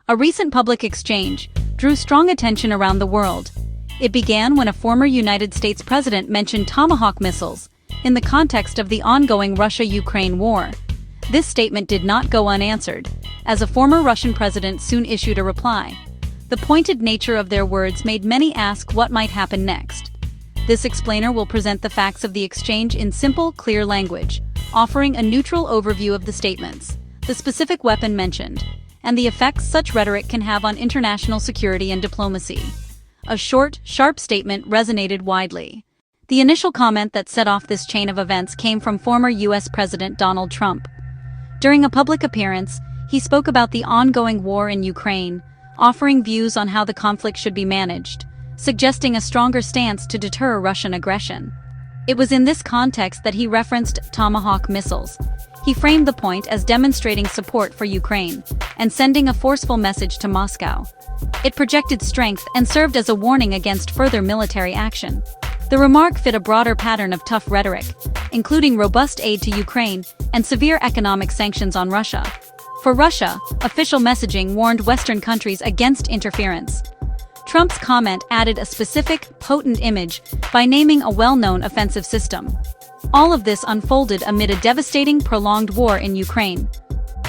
A recent public exchange drew strong attention around the world. It began when a former United States president mentioned Tomahawk missiles in the context of the ongoing Russia-Ukraine war. This statement did not go unanswered, as a former Russian president soon issued a reply. The pointed nature of their words made many ask what might happen next. This explainer will present the facts of the exchange in simple, clear language, offering a neutral overview of the statements, the specific weapon mentioned, and the effects such rhetoric can have on international security and diplomacy. A short, sharp statement resonated widely. The initial comment that set off this chain of events came from former U.S. President Donald Trump. During a public appearance, he spoke about the ongoing war in Ukraine, offering views on how the conflict should be managed, suggesting a stronger stance to deter Russian aggression. It was in this context that he referenced Tomahawk missiles. He framed the point as demonstrating support for Ukraine and sending a forceful message to Moscow. It projected strength and served as a warning against further military action. The remark fit a broader pattern of tough rhetoric, including robust aid to Ukraine and severe economic sanctions on Russia. For Russia, official messaging warned Western countries against interference. Trump's comment added a specific, potent image by naming a well-known offensive system. All of this unfolded amid a devastating, prolonged war in Ukraine,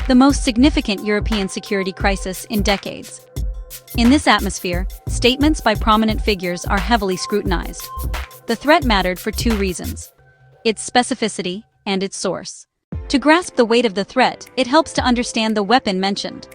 the most significant European security crisis in decades. In this atmosphere, statements by prominent figures are heavily scrutinized. The threat mattered for two reasons: its specificity and its source. To grasp the weight of the threat, it helps to understand the weapon mentioned.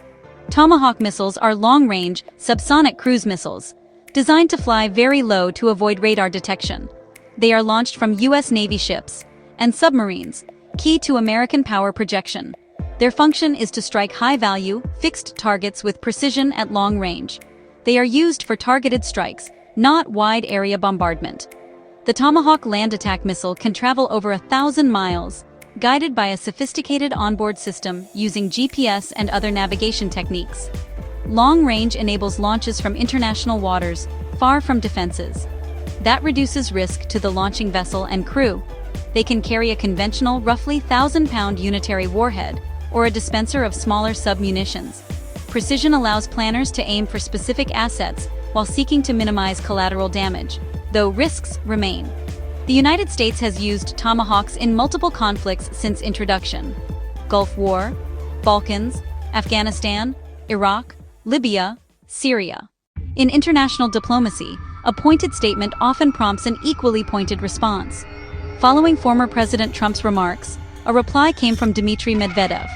Tomahawk missiles are long-range, subsonic cruise missiles, designed to fly very low to avoid radar detection. They are launched from U.S. Navy ships and submarines, key to American power projection. Their function is to strike high-value, fixed targets with precision at long range. They are used for targeted strikes, not wide-area bombardment. The Tomahawk land attack missile can travel over 1,000 miles, guided by a sophisticated onboard system using GPS and other navigation techniques. Long range enables launches from international waters, far from defenses. That reduces risk to the launching vessel and crew. They can carry a conventional, roughly 1,000-pound unitary warhead, or a dispenser of smaller sub-munitions. Precision allows planners to aim for specific assets while seeking to minimize collateral damage, though risks remain. The United States has used Tomahawks in multiple conflicts since introduction: Gulf War, Balkans, Afghanistan, Iraq, Libya, Syria. In international diplomacy, a pointed statement often prompts an equally pointed response. Following former President Trump's remarks, a reply came from Dmitry Medvedev,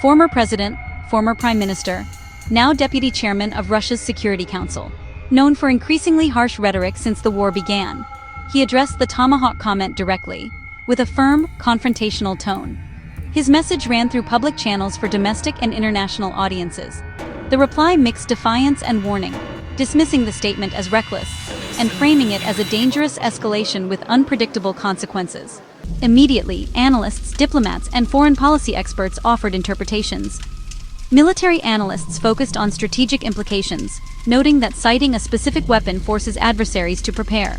former president, former prime minister, now deputy chairman of Russia's Security Council. Known for increasingly harsh rhetoric since the war began, he addressed the Tomahawk comment directly, with a firm, confrontational tone. His message ran through public channels for domestic and international audiences. The reply mixed defiance and warning, dismissing the statement as reckless, and framing it as a dangerous escalation with unpredictable consequences. Immediately, analysts, diplomats, and foreign policy experts offered interpretations. Military analysts focused on strategic implications, noting that citing a specific weapon forces adversaries to prepare.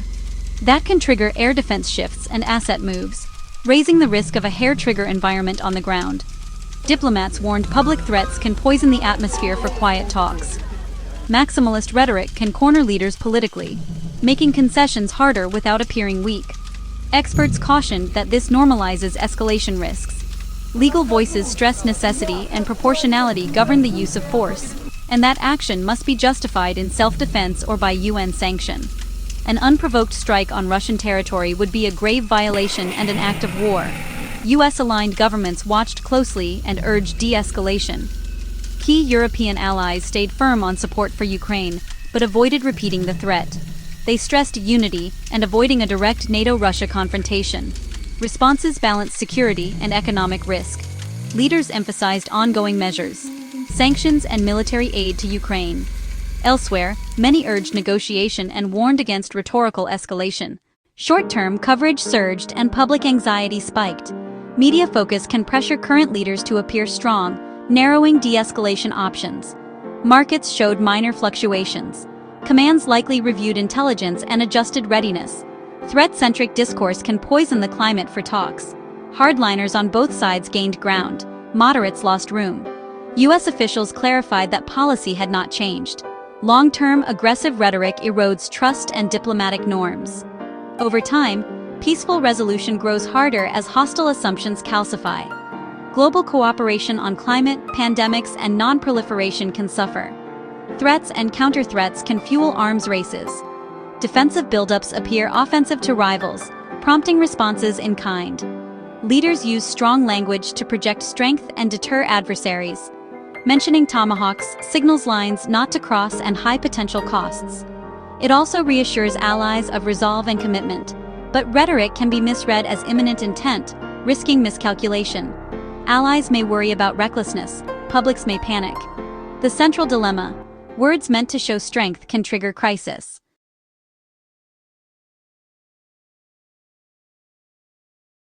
That can trigger air defense shifts and asset moves, raising the risk of a hair-trigger environment on the ground. Diplomats warned public threats can poison the atmosphere for quiet talks. Maximalist rhetoric can corner leaders politically, making concessions harder without appearing weak. Experts cautioned that this normalizes escalation risks. Legal voices stress necessity and proportionality govern the use of force, and that action must be justified in self-defense or by UN sanction. An unprovoked strike on Russian territory would be a grave violation and an act of war. US-aligned governments watched closely and urged de-escalation. Key European allies stayed firm on support for Ukraine, but avoided repeating the threat. They stressed unity and avoiding a direct NATO-Russia confrontation. Responses balanced security and economic risk. Leaders emphasized ongoing measures, sanctions and military aid to Ukraine. Elsewhere, many urged negotiation and warned against rhetorical escalation. Short-term coverage surged and public anxiety spiked. Media focus can pressure current leaders to appear strong, narrowing de-escalation options. Markets showed minor fluctuations. Commands likely reviewed intelligence and adjusted readiness. Threat-centric discourse can poison the climate for talks. Hardliners on both sides gained ground. Moderates lost room. U.S. officials clarified that policy had not changed. Long-term, aggressive rhetoric erodes trust and diplomatic norms. Over time, peaceful resolution grows harder as hostile assumptions calcify. Global cooperation on climate, pandemics, and non-proliferation can suffer. Threats and counter-threats can fuel arms races. Defensive buildups appear offensive to rivals, prompting responses in kind. Leaders use strong language to project strength and deter adversaries. Mentioning Tomahawks signals lines not to cross and high potential costs. It also reassures allies of resolve and commitment. But rhetoric can be misread as imminent intent, risking miscalculation. Allies may worry about recklessness, publics may panic. The central dilemma: words meant to show strength can trigger crisis.